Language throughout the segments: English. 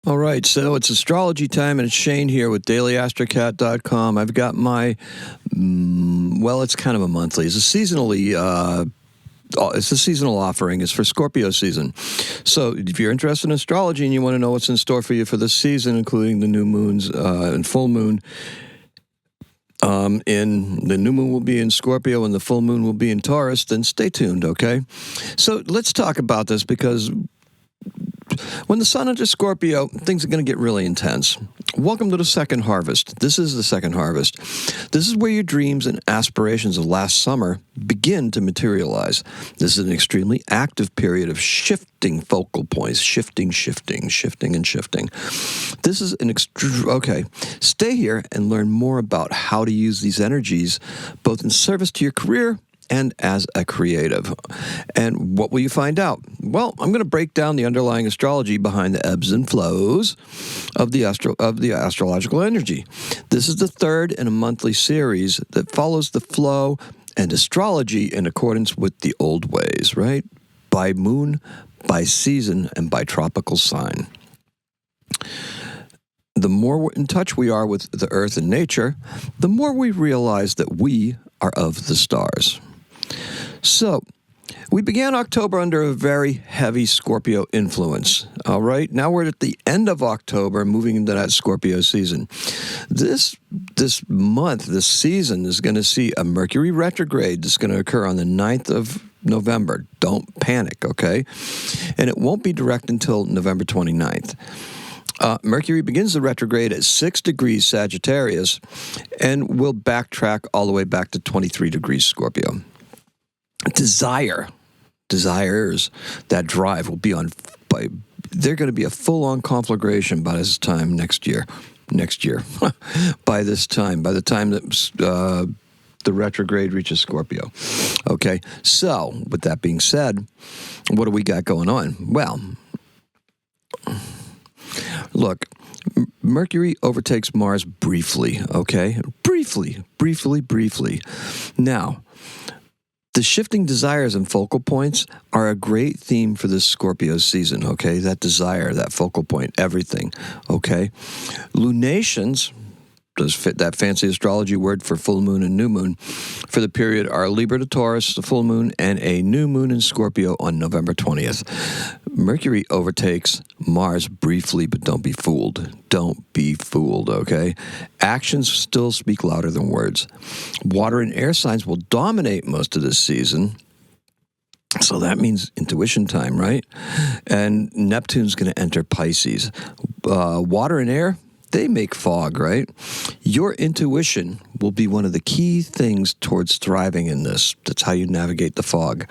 All right, so it's astrology time, and it's Shane here with daily-astrocat.com. I've got my, well, it's kind of a monthly. It's a seasonally, it's a seasonal offering. It's for Scorpio season. So if you're interested in astrology and you want to know what's in store for you for this season, including the new moons and full moon, the new moon will be in Scorpio and the full moon will be in Taurus, then stay tuned, okay? So let's talk about this because when the sun enters Scorpio, things are going to get really intense. Welcome to the second harvest. This is the second harvest. This is where your dreams and aspirations of last summer begin to materialize. This is an extremely active period of shifting focal points, shifting. This is an okay. Stay here and learn more about how to use these energies, both in service to your career and as a creative. And what will you find out? Well, I'm going to break down the underlying astrology behind the ebbs and flows of the astrological energy. This is the third in a monthly series that follows the flow and astrology in accordance with the old ways, right? By moon, by season, and by tropical sign. The more in touch we are with the earth and nature, the more we realize that we are of the stars. So, we began October under a very heavy Scorpio influence, all right? Now we're at the end of October, moving into that Scorpio season. This month, this season, is going to see a Mercury retrograde that's going to occur on the 9th of November. Don't panic, okay? And it won't be direct until November 29th. Mercury begins the retrograde at 6 degrees Sagittarius and will backtrack all the way back to 23 degrees Scorpio. Desires, that drive will be on, they're going to be a full-on conflagration by this time next year, by the time that the retrograde reaches Scorpio. Okay, so with that being said, what do we got going on? Well, look, Mercury overtakes Mars briefly, okay? Briefly. Now, the shifting desires and focal points are a great theme for this Scorpio season, okay? That desire, that focal point, everything, okay? Lunations, does fit that fancy astrology word for full moon and new moon, for the period are Libra to Taurus, the full moon, and a new moon in Scorpio on November 20th. Mercury overtakes Mars briefly, but don't be fooled. Don't be fooled, okay? Actions still speak louder than words. Water and air signs will dominate most of this season. So that means intuition time, right? And Neptune's going to enter Pisces. Water and air, they make fog, right? Your intuition will be one of the key things towards thriving in this. That's how you navigate the fog.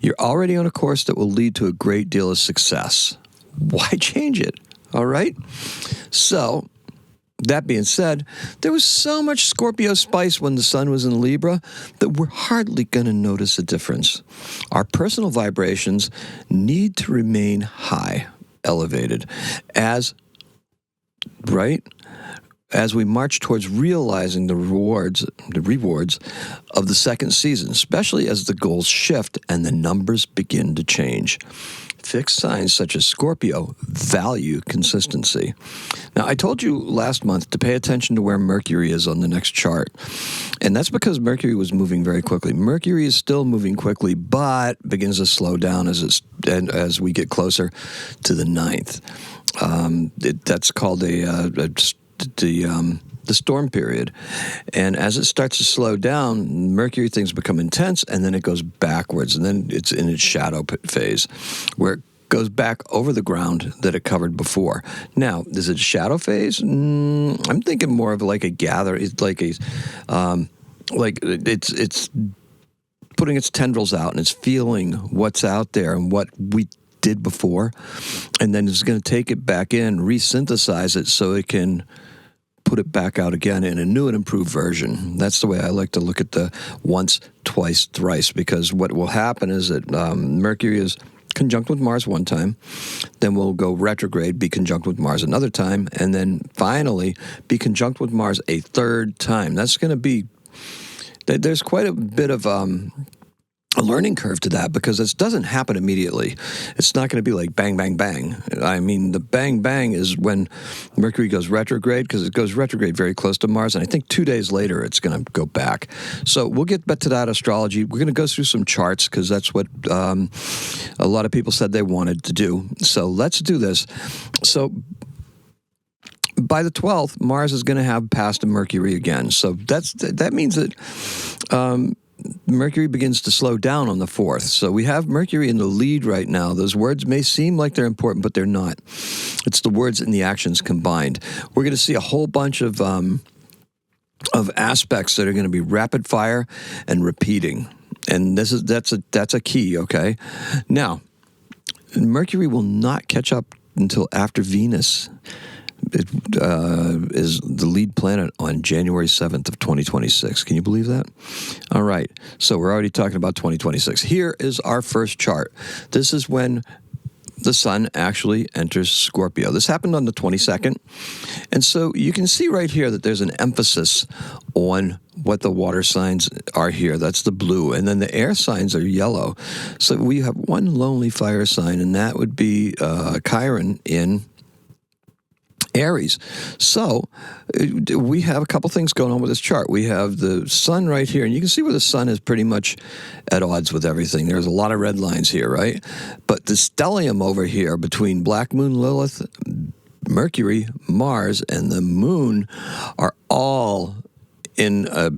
You're already on a course that will lead to a great deal of success. Why change it? All right? So, that being said, there was so much Scorpio spice when the sun was in Libra that we're hardly going to notice a difference. Our personal vibrations need to remain high, elevated, as we march towards realizing the rewards of the second season, especially as the goals shift and the numbers begin to change. Fixed signs such as Scorpio value consistency. Now, I told you last month to pay attention to where Mercury is on the next chart. And that's because Mercury was moving very quickly. Mercury is still moving quickly, but begins to slow down as we get closer to the 9th. That's called the storm period. And as it starts to slow down, Mercury things become intense, and then it goes backwards, and then it's in its shadow phase, where it goes back over the ground that it covered before. Now, is it a shadow phase? I'm thinking more of like a gather. It's like it's putting its tendrils out, and it's feeling what's out there and what we did before, and then it's going to take it back in, resynthesize it so it can put it back out again in a new and improved version. That's the way I like to look at the once, twice, thrice, because what will happen is that Mercury is conjunct with Mars one time, then we'll go retrograde, be conjunct with Mars another time, and then finally be conjunct with Mars a third time. That's going to be, there's quite a bit of a learning curve to that because it doesn't happen immediately. It's not going to be like bang, bang, bang. I mean, the bang, bang is when Mercury goes retrograde because it goes retrograde very close to Mars. And I think 2 days later, it's going to go back. So we'll get back to that astrology. We're going to go through some charts because that's what a lot of people said they wanted to do. So let's do this. So by the 12th, Mars is going to have passed Mercury again. So that means that Mercury begins to slow down on the 4th. So we have Mercury in the lead right now. Those words may seem like they're important, but they're not. It's the words and the actions combined. We're going to see a whole bunch of aspects that are going to be rapid fire and repeating. And that's a key, okay? Now, Mercury will not catch up until after Venus is the lead planet on January 7th of 2026. Can you believe that? All right. So we're already talking about 2026. Here is our first chart. This is when the sun actually enters Scorpio. This happened on the 22nd. And so you can see right here that there's an emphasis on what the water signs are here. That's the blue. And then the air signs are yellow. So we have one lonely fire sign, and that would be Chiron in Eris. So we have a couple things going on with this chart. We have the sun right here, and you can see where the sun is pretty much at odds with everything. There's a lot of red lines here, right? But the stellium over here between Black Moon Lilith, Mercury, Mars, and the moon are all in a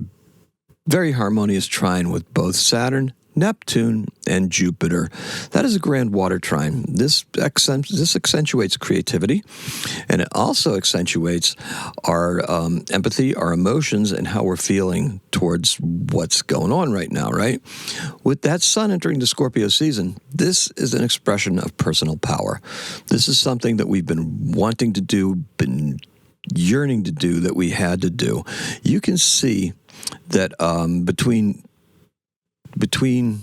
very harmonious trine with both Saturn, Neptune, and Jupiter. That is a grand water trine. This accentuates creativity, and it also accentuates our empathy, our emotions, and how we're feeling towards what's going on right now, right? With that sun entering the Scorpio season, this is an expression of personal power. This is something that we've been wanting to do, been yearning to do, that we had to do. You can see that between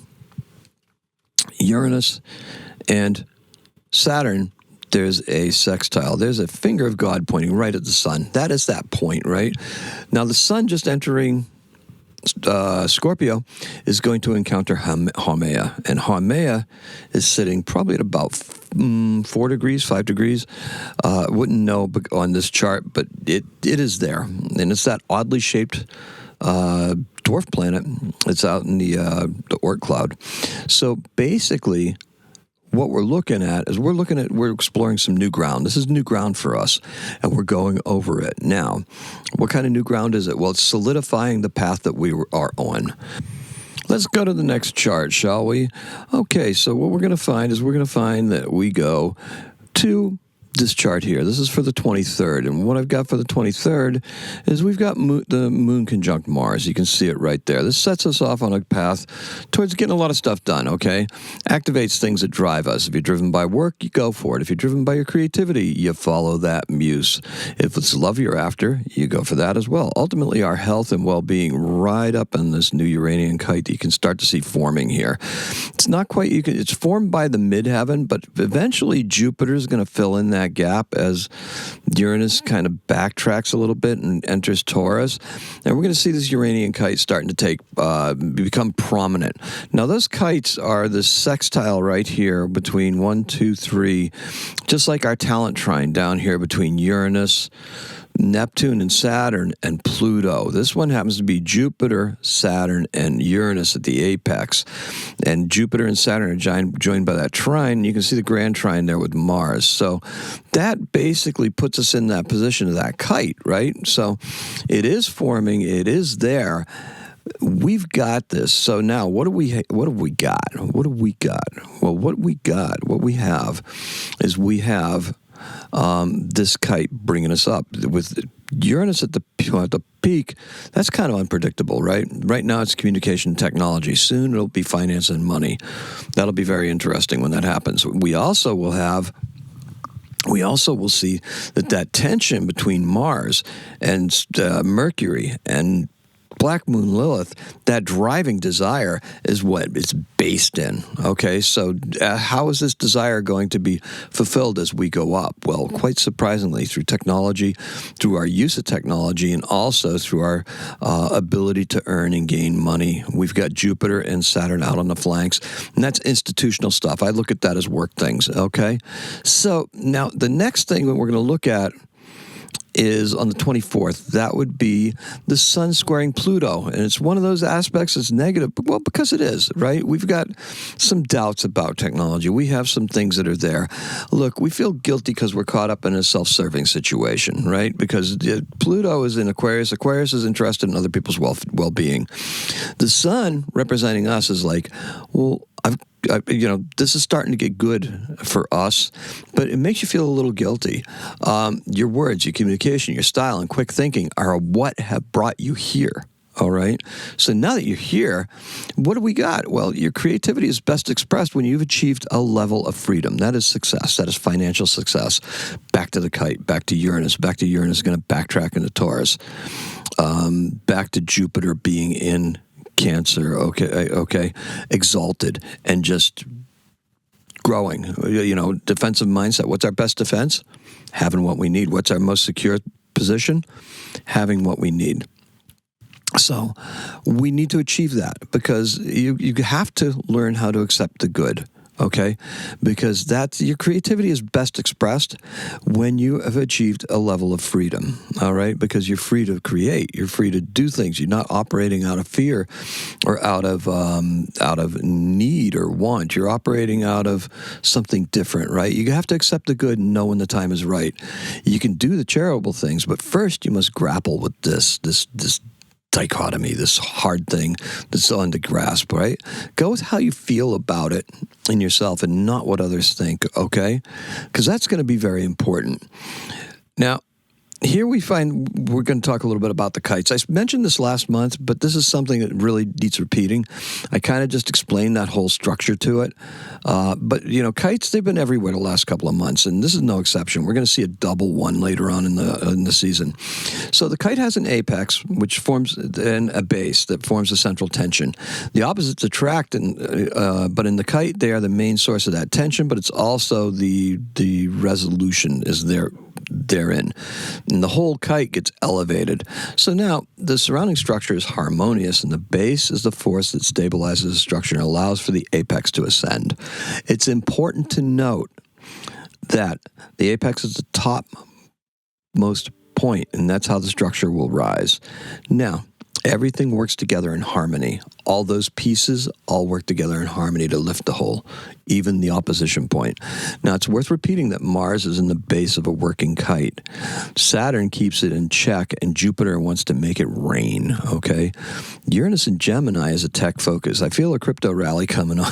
Uranus and Saturn, there's a sextile. There's a finger of God pointing right at the sun. That is that point, right? Now, the sun just entering Scorpio is going to encounter Haumea. And Haumea is sitting probably at about 4 degrees, 5 degrees. Wouldn't know on this chart, but it is there. And it's that oddly shaped dwarf planet. It's out in the Oort cloud. So basically, what we're looking at is we're exploring some new ground. This is new ground for us, and we're going over it. Now, what kind of new ground is it? Well, it's solidifying the path that we are on. Let's go to the next chart, shall we? Okay, so what we're going to find that we go to this chart here. This is for the 23rd. And what I've got for the 23rd is we've got the moon conjunct Mars. You can see it right there. This sets us off on a path towards getting a lot of stuff done, okay? Activates things that drive us. If you're driven by work, you go for it. If you're driven by your creativity, you follow that muse. If it's love you're after, you go for that as well. Ultimately, our health and well-being right up in this new Uranian kite that you can start to see forming here. It's not quite, it's formed by the midheaven, but eventually Jupiter's going to fill in that gap as Uranus kind of backtracks a little bit and enters Taurus. And we're going to see this Uranian kite starting to become prominent. Now, those kites are the sextile right here between 1, 2, 3, just like our talent trine down here between Uranus, Neptune and Saturn, and Pluto. This one happens to be Jupiter, Saturn, and Uranus at the apex. And Jupiter and Saturn are joined by that trine. You can see the grand trine there with Mars. So that basically puts us in that position of that kite, right? So it is forming. It is there. We've got this. So now, what have we got? Well, what we have is this kite bringing us up with Uranus at the peak. That's kind of unpredictable, right? Right now it's communication technology. Soon it'll be finance and money. That'll be very interesting when that happens. We also will see that tension between Mars and Mercury and Black Moon Lilith, that driving desire is what it's based in, okay? So how is this desire going to be fulfilled as we go up? Well, quite surprisingly, through technology, through our use of technology, and also through our ability to earn and gain money. We've got Jupiter and Saturn out on the flanks, and that's institutional stuff. I look at that as work things, okay? So now the next thing that we're going to look at is on the 24th. That would be the Sun squaring Pluto. And it's one of those aspects that's negative. Well, because it is, right? We've got some doubts about technology. We have some things that are there. Look, we feel guilty because we're caught up in a self-serving situation, right? Because Pluto is in Aquarius. Aquarius is interested in other people's well-being. The Sun, representing us, is like, well, this is starting to get good for us, but it makes you feel a little guilty. Your words, your communication, your style, and quick thinking are what have brought you here. All right. So now that you're here, what do we got? Well, your creativity is best expressed when you've achieved a level of freedom. That is success. That is financial success. Back to the Kite, back to Uranus. Back to Uranus, going to backtrack into Taurus. Back to Jupiter being in Cancer, okay, exalted and just growing. Defensive mindset. What's our best defense? Having what we need. What's our most secure position? Having what we need. So we need to achieve that because you have to learn how to accept the good. Okay, because your creativity is best expressed when you have achieved a level of freedom. All right, because you're free to create, you're free to do things. You're not operating out of fear or out of need or want. You're operating out of something different, right? You have to accept the good and know when the time is right. You can do the charitable things, but first you must grapple with this dichotomy, this hard thing that's on the grasp, right? Go with how you feel about it in yourself and not what others think, okay? Because that's going to be very important. Now, here we're going to talk a little bit about the kites. I mentioned this last month, but this is something that really needs repeating. I kind of just explained that whole structure to it. But, kites, they've been everywhere the last couple of months, and this is no exception. We're going to see a double one later on in the season. So the kite has an apex, which forms then a base that forms a central tension. The opposites attract, but in the kite, they are the main source of that tension, but it's also the resolution is therein. And the whole kite gets elevated. So now the surrounding structure is harmonious, and the base is the force that stabilizes the structure and allows for the apex to ascend. It's important to note that the apex is the topmost point, and that's how the structure will rise. Now, everything works together in harmony. All those pieces all work together in harmony to lift the whole, even the opposition point. Now, it's worth repeating that Mars is in the base of a working kite. Saturn keeps it in check, and Jupiter wants to make it rain, okay? Uranus in Gemini is a tech focus. I feel a crypto rally coming on.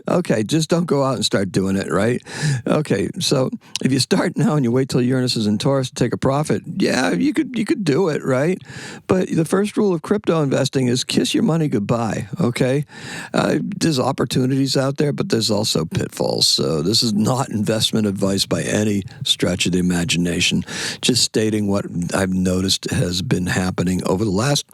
Okay, just don't go out and start doing it, right? Okay, so if you start now and you wait till Uranus is in Taurus to take a profit, yeah, you could do it, right? But the first rule of crypto investing is kiss your money goodbye, okay? There's opportunities out there, but there's also pitfalls. So this is not investment advice by any stretch of the imagination, just stating what I've noticed has been happening over the last,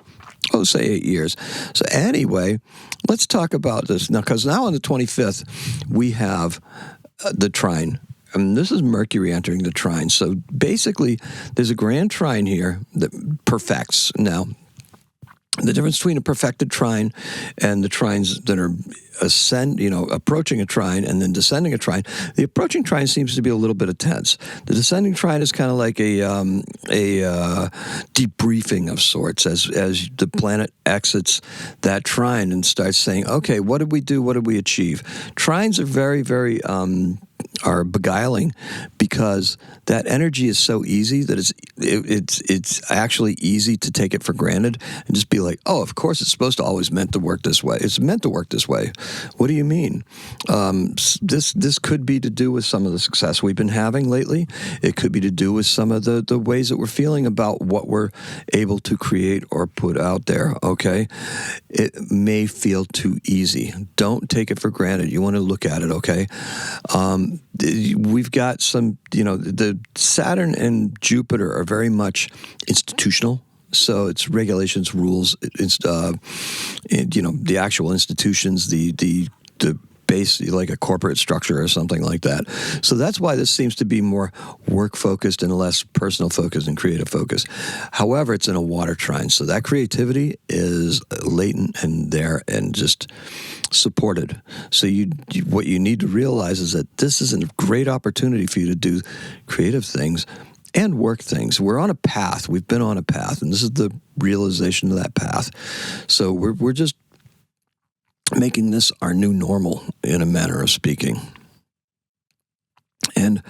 say 8 years. So anyway, let's talk about this now, because now on the 25th, we have the Trine. And this is Mercury entering the Trine. So basically, there's a grand Trine here that perfects. Now, the difference between a perfected Trine and the Trines that are approaching a Trine and then descending a Trine, the approaching Trine seems to be a little bit intense. The descending Trine is kind of like a debriefing of sorts as the planet exits that Trine and starts saying, okay, what did we do? What did we achieve? Trines are very, very are beguiling because that energy is so easy that it's actually easy to take it for granted and just be like, oh, of course it's supposed to always meant to work this way. It's meant to work this way. What do you mean? This could be to do with some of the success we've been having lately. It could be to do with some of the ways that we're feeling about what we're able to create or put out there, okay? It may feel too easy. Don't take it for granted. You want to look at it, okay? We've got some, the Saturn and Jupiter are very much institutional. So it's regulations, rules, the actual institutions, the base, like a corporate structure or something like that. So that's why this seems to be more work-focused and less personal-focused and creative-focused. However, it's in a water trine, so that creativity is latent and there and just supported. So what you need to realize is that this is a great opportunity for you to do creative things and work things. We're on a path. We've been on a path, and this is the realization of that path. So we're just making this our new normal, in a manner of speaking. And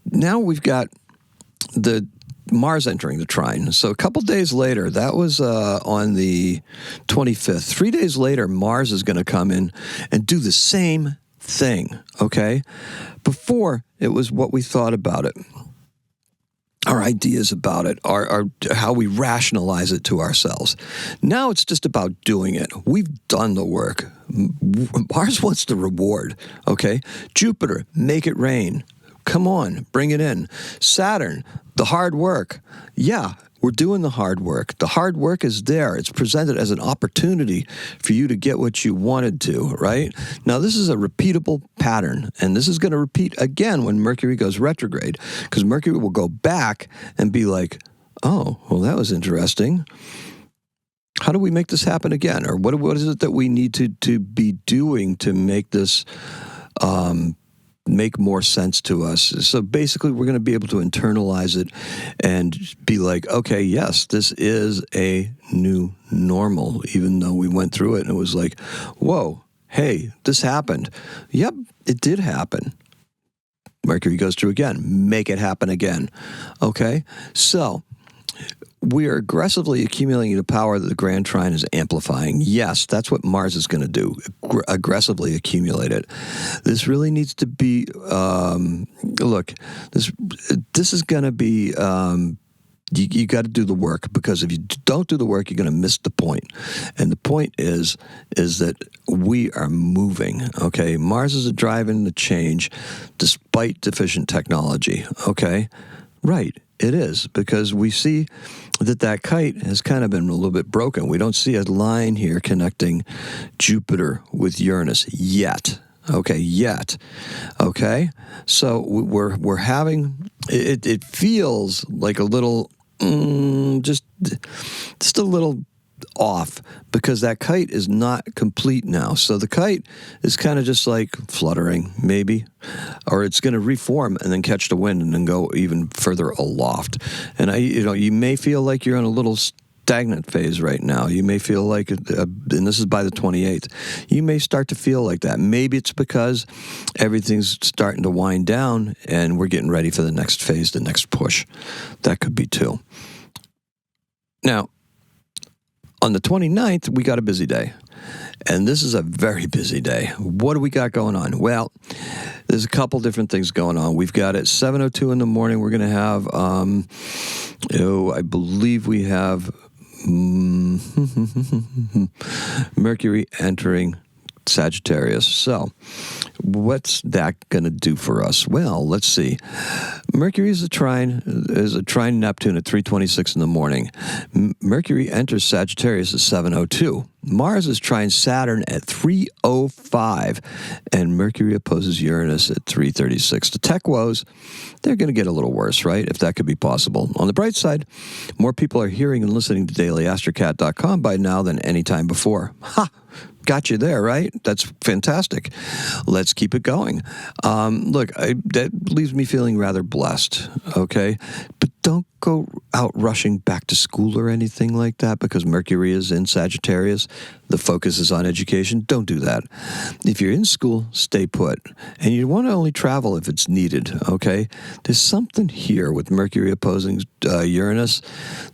now we've got the Mars entering the trine. So a couple days later, that was on the 25th. 3 days later, Mars is going to come in and do the same thing, okay? Before, it was what we thought about it, our ideas about it, our how we rationalize it to ourselves. Now it's just about doing it. We've done the work. Mars wants the reward, okay? Jupiter, make it rain. Come on, bring it in. Saturn, the hard work. Yeah, we're doing the hard work. The hard work is there. It's presented as an opportunity for you to get what you wanted to, right? Now, this is a repeatable pattern, and this is going to repeat again when Mercury goes retrograde, because Mercury will go back and be like, oh, well, that was interesting. How do we make this happen again? Or what is it that we need to be doing to make this make more sense to us? So basically, we're going to be able to internalize it and be like, okay, yes, this is a new normal, even though we went through it and it was like, whoa, hey, this happened. Yep, it did happen. Mercury goes through again. Make it happen again. Okay? So we are aggressively accumulating the power that the Grand Trine is amplifying. Yes, that's what Mars is going to do, aggressively accumulate it. This really needs to be, look, this is going to be, you got to do the work, because if you don't do the work, you're going to miss the point. And the point is that we are moving, okay? Mars is driving the change despite deficient technology, okay? Right. It is, because we see that kite has kind of been a little bit broken. We don't see a line here connecting Jupiter with Uranus yet. Okay, yet. Okay, so we're having it. It feels like a little, just a little off, because that kite is not complete now. So the kite is kind of just like fluttering, maybe, or it's going to reform and then catch the wind and then go even further aloft. And you may feel like you're in a little stagnant phase right now. You may feel like, and this is by the 28th, you may start to feel like that. Maybe it's because everything's starting to wind down and we're getting ready for the next phase, the next push. That could be too. Now, on the 29th, we got a busy day. And this is a very busy day. What do we got going on? Well, there's a couple different things going on. We've got at 7:02 in the morning, we're going to have, I believe we have Mercury entering Sagittarius. So, what's that going to do for us? Well, let's see. Mercury is a trine Neptune at 3:26 in the morning. Mercury enters Sagittarius at 7:02. Mars is trine Saturn at 3:05, and Mercury opposes Uranus at 3:36. The tech woes, they're going to get a little worse, right? If that could be possible. On the bright side, more people are hearing and listening to daily-astrocat.com by now than any time before. Ha! Got you there, right? That's fantastic. Let's keep it going. Look, that leaves me feeling rather blessed, okay? But don't go out rushing back to school or anything like that, because Mercury is in Sagittarius. The focus is on education. Don't do that. If you're in school, stay put. And you want to only travel if it's needed, okay? There's something here with Mercury opposing Uranus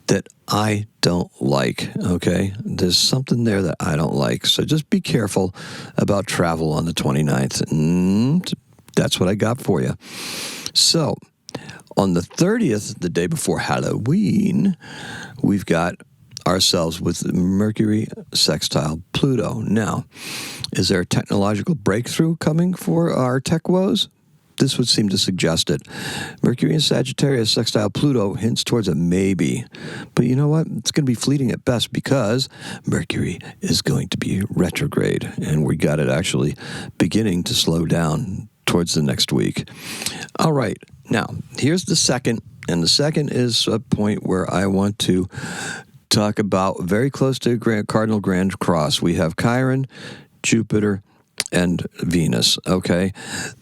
that I don't like, okay? There's something there that I don't like. So just be careful about travel on the 29th. And that's what I got for you. So, on the 30th, the day before Halloween, we've got ourselves with Mercury sextile Pluto. Now, is there a technological breakthrough coming for our tech woes? This would seem to suggest it. Mercury in Sagittarius sextile Pluto hints towards a maybe. But you know what? It's going to be fleeting at best because Mercury is going to be retrograde. And we got it actually beginning to slow down towards the next week. All right. Now, here's the second. And the second is a point where I want to talk about very close to Cardinal Grand Cross. We have Chiron, Jupiter, and Venus, okay?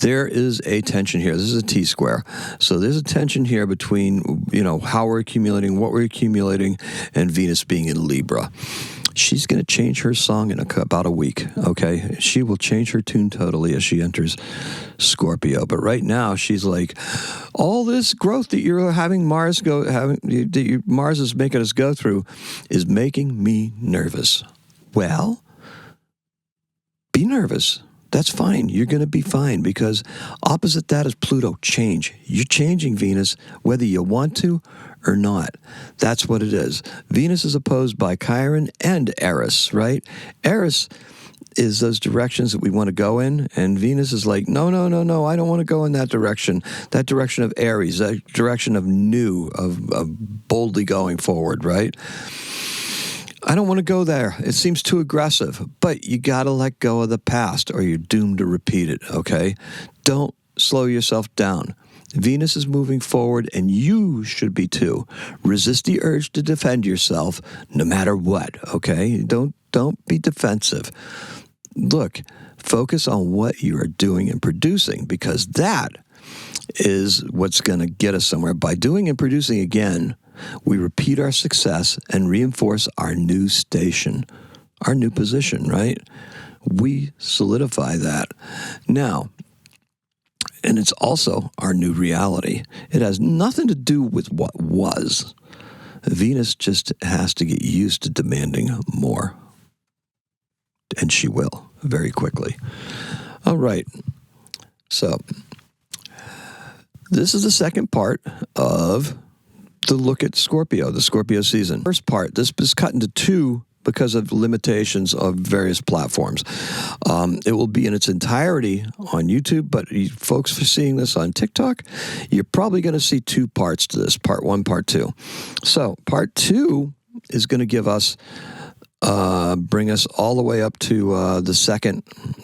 There is a tension here. This is a T-square. So there's a tension here between, how we're accumulating, what we're accumulating, and Venus being in Libra. She's going to change her song in about a week, okay? She will change her tune totally as she enters Scorpio. But right now, she's like, all this growth that you're having Mars is making us go through is making me nervous. Well, be nervous. That's fine. You're going to be fine because opposite that is Pluto, change. You're changing Venus whether you want to or not. That's what it is. Venus is opposed by Chiron and Eris, right? Eris is those directions that we want to go in, and Venus is like, no, I don't want to go in that direction of Aries, that direction of new, of boldly going forward, right? I don't want to go there. It seems too aggressive. But you got to let go of the past or you're doomed to repeat it, okay? Don't slow yourself down. Venus is moving forward, and you should be too. Resist the urge to defend yourself no matter what, okay? Don't be defensive. Look, focus on what you are doing and producing because that is what's going to get us somewhere. By doing and producing again, we repeat our success and reinforce our new station, our new position, right? We solidify that. Now, and it's also our new reality. It has nothing to do with what was. Venus just has to get used to demanding more. And she will, very quickly. All right. So, this is the second part of the look at Scorpio, the Scorpio season. First part, this is cut into two because of limitations of various platforms. It will be in its entirety on YouTube, but you folks are seeing this on TikTok, you're probably going to see two parts to this, part one, part two. So part two is going to give us, bring us all the way up to the second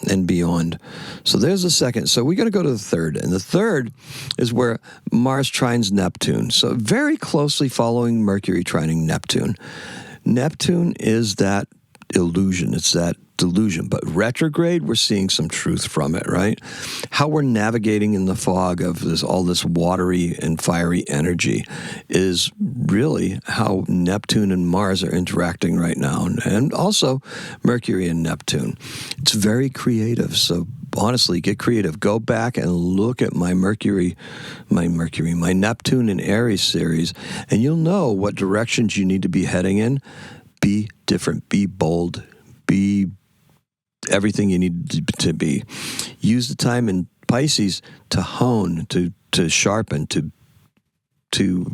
and beyond. So there's the second. So we got to go to the third. And the third is where Mars trines Neptune. So very closely following Mercury trining Neptune. Neptune is that illusion. It's that delusion. But retrograde, we're seeing some truth from it, right? How we're navigating in the fog of all this watery and fiery energy is really how Neptune and Mars are interacting right now. And also Mercury and Neptune. It's very creative. So honestly, get creative. Go back and look at my Neptune and Eris series, and you'll know what directions you need to be heading in. Be different. Be bold. Be everything you need to be. Use the time in Pisces to hone, to sharpen, to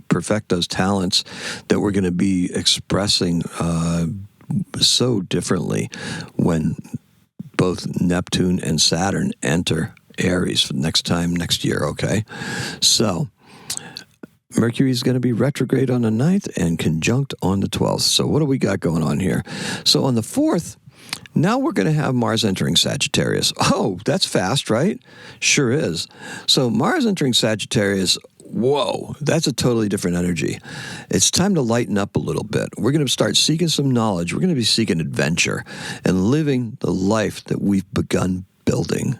perfect those talents that we're going to be expressing so differently when both Neptune and Saturn enter Aries next year, okay? So Mercury is going to be retrograde on the 9th and conjunct on the 12th. So what do we got going on here? So on the 4th, now we're going to have Mars entering Sagittarius. Oh, that's fast, right? Sure is. So Mars entering Sagittarius, whoa, that's a totally different energy. It's time to lighten up a little bit. We're going to start seeking some knowledge. We're going to be seeking adventure and living the life that we've begun building.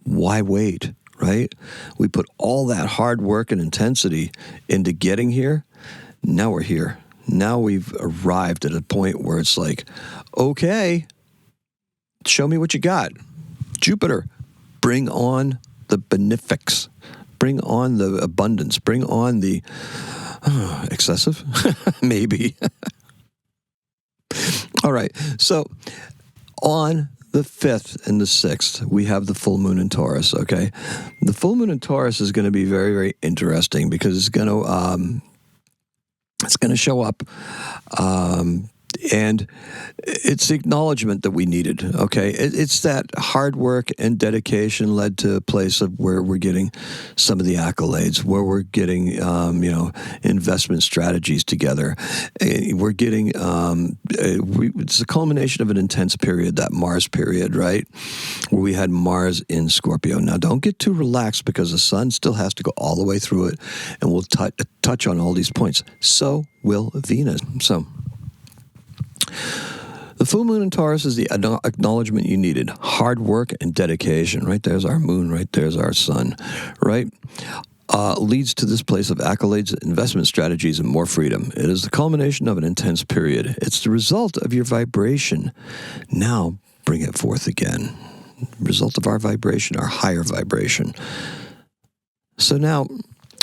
Why wait, right? We put all that hard work and intensity into getting here. Now we're here. Now we've arrived at a point where it's like, okay, show me what you got. Jupiter, bring on the benefics. Bring on the abundance. Bring on the excessive, maybe. All right. So on the 5th and the 6th, we have the full moon in Taurus, okay? The full moon in Taurus is going to be very, very interesting because it's going to show up And it's the acknowledgement that we needed, okay? It's that hard work and dedication led to a place of where we're getting some of the accolades, where we're getting, investment strategies together. We're getting, it's a culmination of an intense period, that Mars period, right? Where we had Mars in Scorpio. Now, don't get too relaxed because the sun still has to go all the way through it, and we'll touch on all these points. So will Venus. So the full moon in Taurus is the acknowledgement you needed. Hard work and dedication. Right there's our moon. Right there's our sun. Right? Leads to this place of accolades, investment strategies, and more freedom. It is the culmination of an intense period. It's the result of your vibration. Now bring it forth again. Result of our vibration, our higher vibration. So now,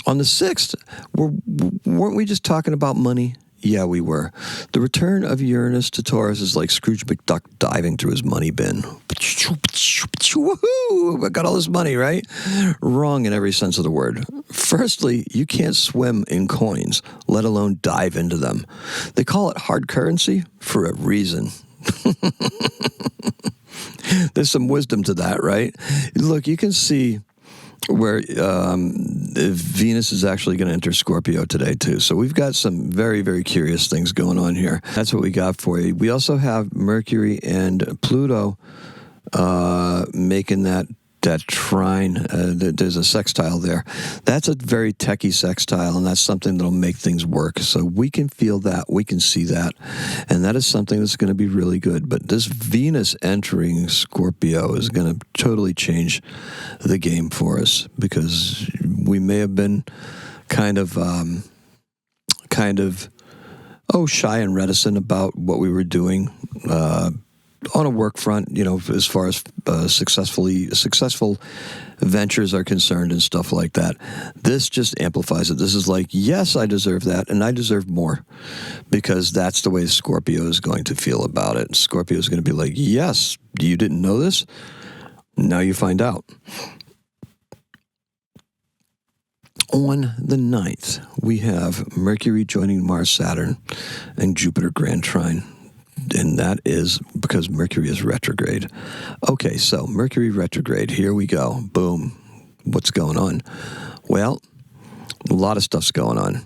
on the 6th, weren't we just talking about money? Yeah, we were. The return of Uranus to Taurus is like Scrooge McDuck diving through his money bin. Woohoo! I got all this money, right? Wrong in every sense of the word. Firstly, you can't swim in coins, let alone dive into them. They call it hard currency for a reason. There's some wisdom to that, right? Look, you can see where Venus is actually going to enter Scorpio today, too. So we've got some very, very curious things going on here. That's what we got for you. We also have Mercury and Pluto making that trine. There's a sextile there. That's a very techie sextile, and that's something that'll make things work. So we can feel that. We can see that. And that is something that's going to be really good. But this Venus entering Scorpio is going to totally change the game for us, because we may have been kind of shy and reticent about what we were doing on a work front, as far as successful ventures are concerned and stuff like that. This just amplifies it. This is like, yes, I deserve that, and I deserve more, because that's the way Scorpio is going to feel about it. Scorpio is going to be like, yes, you didn't know this? Now you find out. On the 9th, we have Mercury joining Mars, Saturn, and Jupiter Grand Trine. And that is because Mercury is retrograde. Okay, so Mercury retrograde. Here we go. Boom. What's going on? Well, a lot of stuff's going on.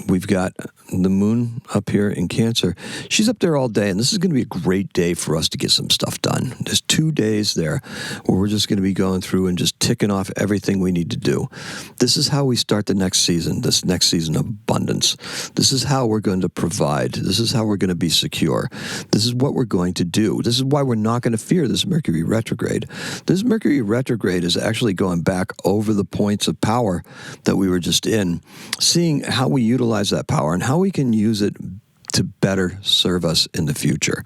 We've got the moon up here in Cancer. She's up there all day, and this is going to be a great day for us to get some stuff done. There's 2 days there where we're just going to be going through and just ticking off everything we need to do. This is how we start the next season, this next season of abundance. This is how we're going to provide. This is how we're going to be secure. This is what we're going to do. This is why we're not going to fear this Mercury retrograde. This Mercury retrograde is actually going back over the points of power that we were just in, seeing how we utilize that power and how we can use it to better serve us in the future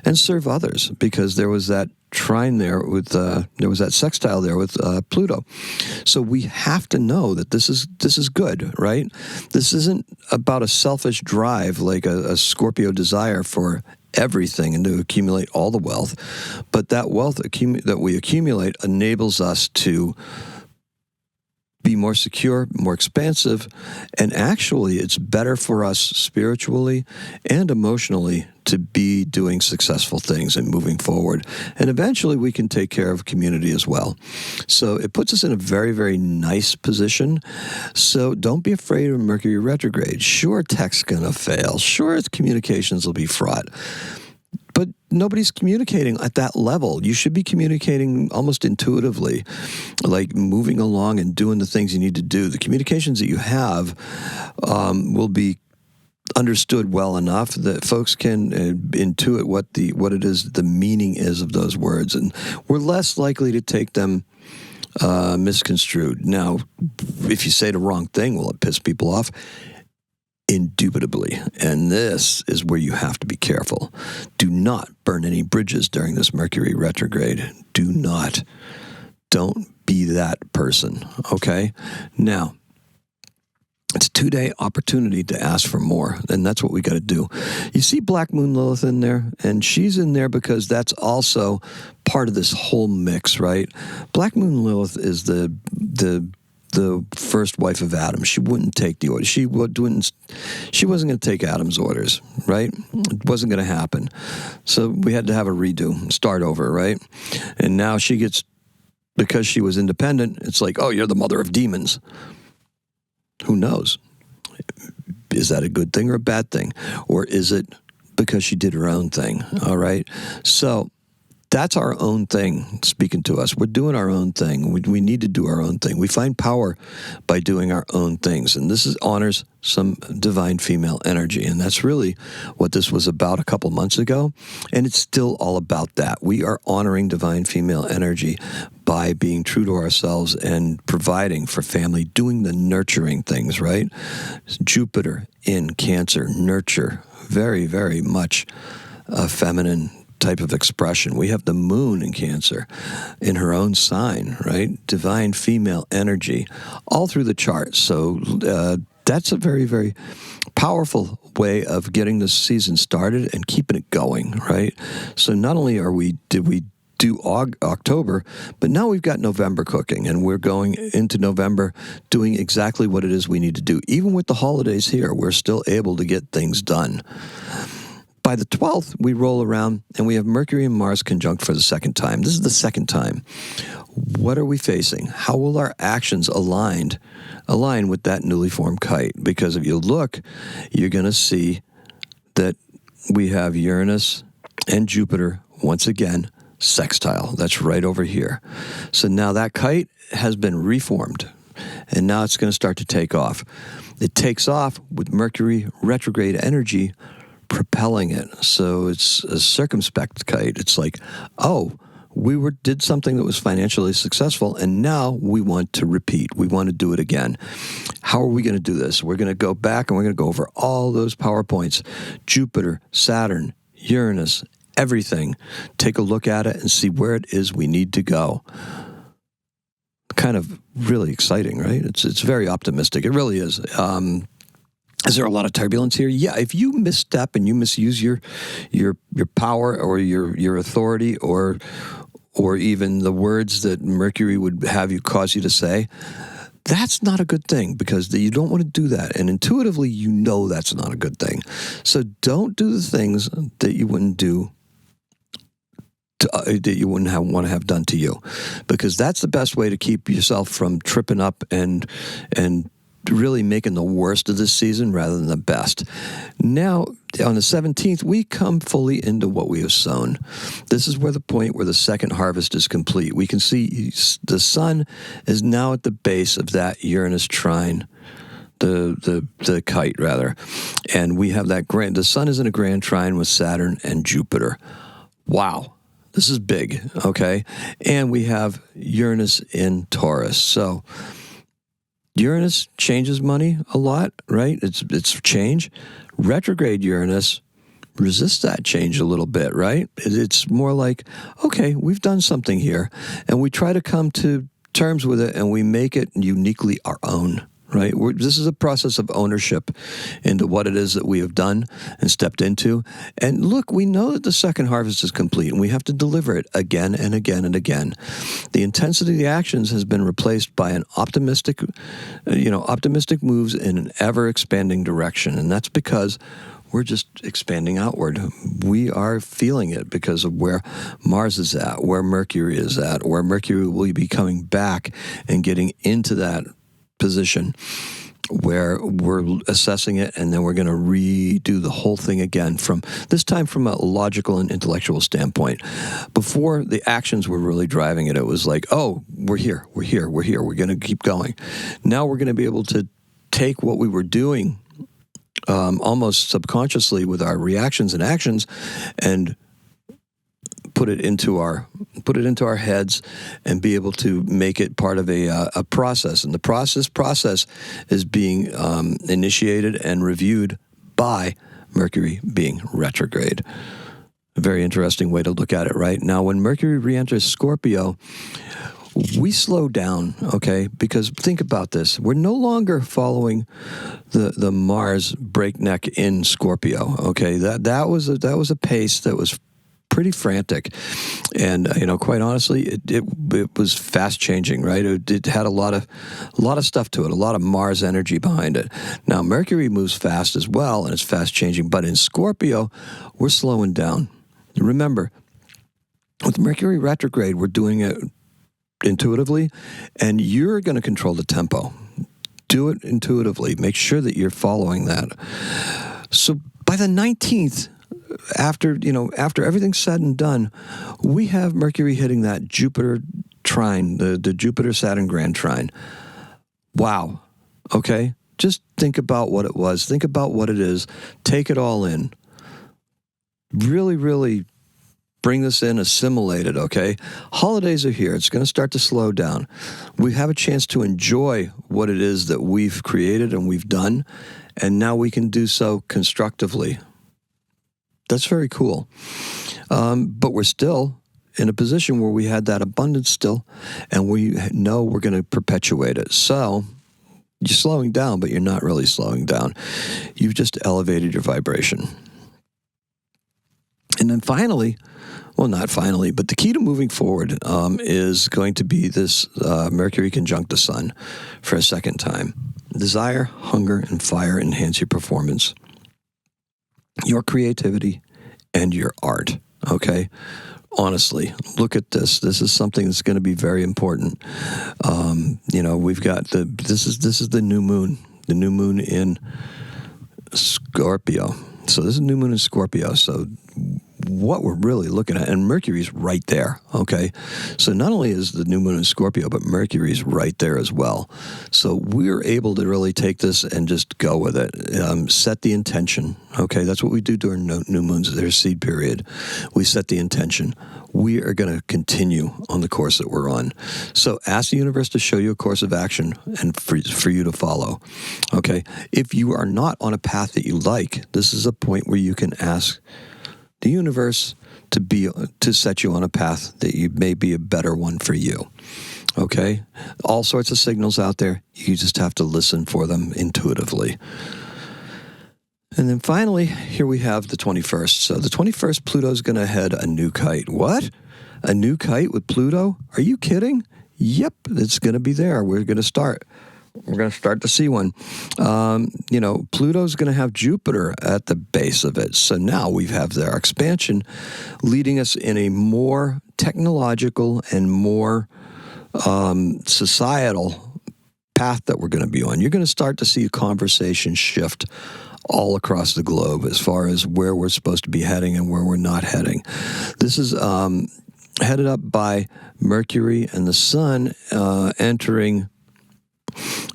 and serve others, because there was that trine there with there was that sextile there with Pluto. So we have to know that this is good, right? This isn't about a selfish drive like a Scorpio desire for everything and to accumulate all the wealth, but that wealth that we accumulate enables us to be more secure, more expansive, and actually it's better for us spiritually and emotionally to be doing successful things and moving forward. And eventually we can take care of community as well. So it puts us in a very, very nice position. So don't be afraid of Mercury retrograde. Sure, tech's going to fail. Sure, communications will be fraught. But nobody's communicating at that level. You should be communicating almost intuitively, like moving along and doing the things you need to do. The communications that you have will be understood well enough that folks can intuit what it is, the meaning is of those words, and we're less likely to take them misconstrued. Now, if you say the wrong thing, will it piss people off? Indubitably. And this is where you have to be careful. Do not burn any bridges during this Mercury retrograde. Do not. Don't be that person, okay? Now, it's a 2-day opportunity to ask for more, and that's what we got to do. You see Black Moon Lilith in there, and she's in there because that's also part of this whole mix, right? Black Moon Lilith is the the first wife of Adam. She wouldn't take the orders. She wasn't going to take Adam's orders, right? It wasn't going to happen. So we had to have a redo, start over, right? And now she gets, because she was independent, it's like, oh, you're the mother of demons. Who knows? Is that a good thing or a bad thing? Or is it because she did her own thing? All right. So that's our own thing speaking to us. We're doing our own thing. We need to do our own thing. We find power by doing our own things. And this honors some divine female energy. And that's really what this was about a couple months ago. And it's still all about that. We are honoring divine female energy by being true to ourselves and providing for family, doing the nurturing things, right? Jupiter in Cancer, nurture, very, very much a feminine type of expression. We have the moon in Cancer in her own sign, right? Divine female energy all through the chart. So that's a very, very powerful way of getting this season started and keeping it going, right? So not only did we do October, but now we've got November cooking, and we're going into November doing exactly what it is we need to do. Even with the holidays here, we're still able to get things done. By the 12th, we roll around and we have Mercury and Mars conjunct for the second time. This is the second time. What are we facing? How will our actions align with that newly formed kite? Because if you look, you're going to see that we have Uranus and Jupiter once again sextile. That's right over here. So now that kite has been reformed, and now it's going to start to take off. It takes off with Mercury retrograde energy propelling it. So it's a circumspect kite. It's like, oh, did something that was financially successful, and now we want to repeat. We want to do it again. How are we going to do this? We're going to go back and we're going to go over all those PowerPoints. Jupiter, Saturn, Uranus, everything. Take a look at it and see where it is we need to go. Kind of really exciting, right? It's very optimistic. It really is. Is there a lot of turbulence here? Yeah, if you misstep and you misuse your power or your authority or even the words that Mercury would have cause you to say, that's not a good thing, because you don't want to do that. And intuitively, you know that's not a good thing. So don't do the things that you wouldn't do that you wouldn't want to have done to you, because that's the best way to keep yourself from tripping up and really making the worst of this season rather than the best. Now, on the 17th, we come fully into what we have sown. This is where the point where the second harvest is complete. We can see the sun is now at the base of that Uranus trine, the kite, rather. And we have the sun is in a grand trine with Saturn and Jupiter. Wow. This is big, okay? And we have Uranus in Taurus. So Uranus changes money a lot, right? It's change. Retrograde Uranus resists that change a little bit, right? It's more like, okay, we've done something here, and we try to come to terms with it, and we make it uniquely our own, right? This is a process of ownership into what it is that we have done and stepped into. And look, we know that the second harvest is complete, and we have to deliver it again and again and again. The intensity of the actions has been replaced by an optimistic moves in an ever-expanding direction. And that's because we're just expanding outward. We are feeling it because of where Mars is at, where Mercury is at, where Mercury will be coming back and getting into that position where we're assessing it, and then we're going to redo the whole thing again this time from a logical and intellectual standpoint. Before, the actions were really driving it. It was like, oh, we're here, we're going to keep going. Now we're going to be able to take what we were doing almost subconsciously with our reactions and actions and put it into our heads and be able to make it part of a process. And the process is being initiated and reviewed by Mercury being retrograde. A very interesting way to look at it, right? Now, when Mercury re-enters Scorpio, we slow down, okay? Because think about this. We're no longer following the Mars breakneck in Scorpio, okay? That was a pace that was pretty frantic. And, quite honestly, it was fast changing, right? It had a lot of stuff to it, a lot of Mars energy behind it. Now, Mercury moves fast as well, and it's fast changing. But in Scorpio, we're slowing down. Remember, with Mercury retrograde, we're doing it intuitively, and you're going to control the tempo. Do it intuitively. Make sure that you're following that. So by the 19th, after everything's said and done, we have Mercury hitting that Jupiter trine, the Jupiter-Saturn grand trine. Wow. Okay? Just think about what it was. Think about what it is. Take it all in. Really, really bring this in, assimilate it, okay? Holidays are here. It's going to start to slow down. We have a chance to enjoy what it is that we've created and we've done, and now we can do so constructively. That's very cool. But we're still in a position where we had that abundance still, and we know we're going to perpetuate it. So you're slowing down, but you're not really slowing down. You've just elevated your vibration. And then finally, well, not finally, but the key to moving forward is going to be this Mercury conjunct the Sun for a second time. Desire, hunger, and fire enhance your performance, your creativity, and your art, okay? Honestly, look at this. This is something that's going to be very important. We've got this is the new moon in Scorpio. So this is new moon in Scorpio. So what we're really looking at, and Mercury's right there, okay? So not only is the new moon in Scorpio, but Mercury's right there as well. So we're able to really take this and just go with it. Set the intention, okay? That's what we do during new moons, their seed period. We set the intention. We are going to continue on the course that we're on. So ask the universe to show you a course of action and for you to follow, okay? If you are not on a path that you like, this is a point where you can ask the universe to set you on a path that may be a better one for you. Okay? All sorts of signals out there. You just have to listen for them intuitively. And then finally, here we have the 21st. So the 21st, Pluto's going to head a new kite. What? A new kite with Pluto? Are you kidding? Yep, it's going to be there. We're going to start to see one. Pluto's going to have Jupiter at the base of it. So now we have their expansion leading us in a more technological and more societal path that we're going to be on. You're going to start to see a conversation shift all across the globe as far as where we're supposed to be heading and where we're not heading. This is headed up by Mercury and the Sun entering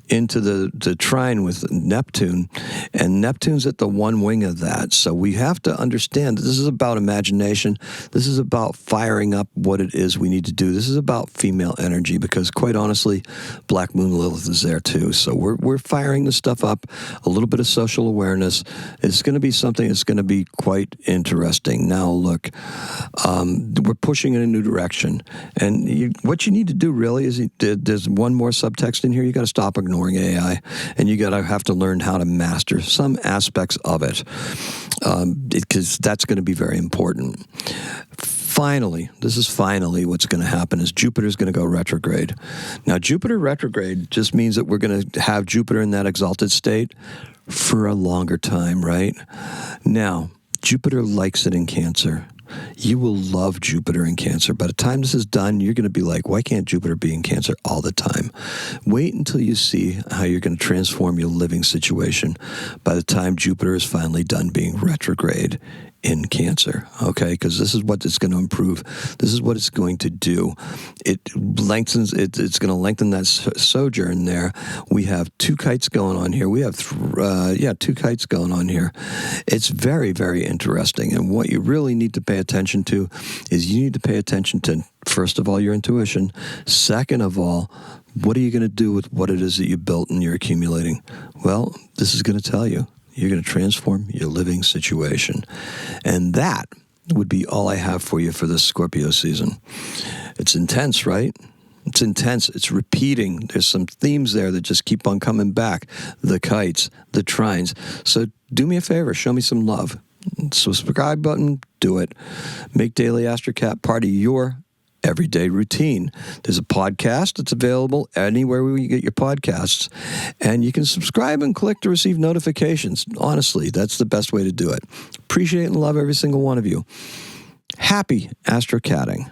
into the trine with Neptune, and Neptune's at the one wing of that. So we have to understand that this is about imagination. This is about firing up what it is we need to do. This is about female energy, because quite honestly, Black Moon Lilith is there too. So we're firing this stuff up, a little bit of social awareness. It's going to be something that's going to be quite interesting. Now look, we're pushing in a new direction, and what you need to do really is, there's one more subtext in here. You got to stop ignoring AI, and you have to learn how to master some aspects of it, because that's going to be very important. Finally, what's going to happen is Jupiter's going to go retrograde. Now, Jupiter retrograde just means that we're going to have Jupiter in that exalted state for a longer time, right? Now, Jupiter likes it in Cancer. You will love Jupiter in Cancer. By the time this is done, you're going to be like, why can't Jupiter be in Cancer all the time? Wait until you see how you're going to transform your living situation by the time Jupiter is finally done being retrograde in Cancer, okay? Because this is what it's going to improve. This is what it's going to do. It lengthens, it's going to lengthen that sojourn there. We have two kites going on here. We have, two kites going on here. It's very, very interesting. And what you really need to pay attention to is you need to pay attention to, first of all, your intuition. Second of all, what are you going to do with what it is that you built and you're accumulating? Well, this is going to tell you. You're going to transform your living situation. And that would be all I have for you for this Scorpio season. It's intense, right? It's intense. It's repeating. There's some themes there that just keep on coming back. The kites, the trines. So do me a favor. Show me some love. Subscribe button, do it. Make Daily AstroCat part of your everyday routine. There's a podcast that's available anywhere where you get your podcasts, and you can subscribe and click to receive notifications. Honestly, that's the best way to do it. Appreciate and love every single one of you. Happy astrocatting.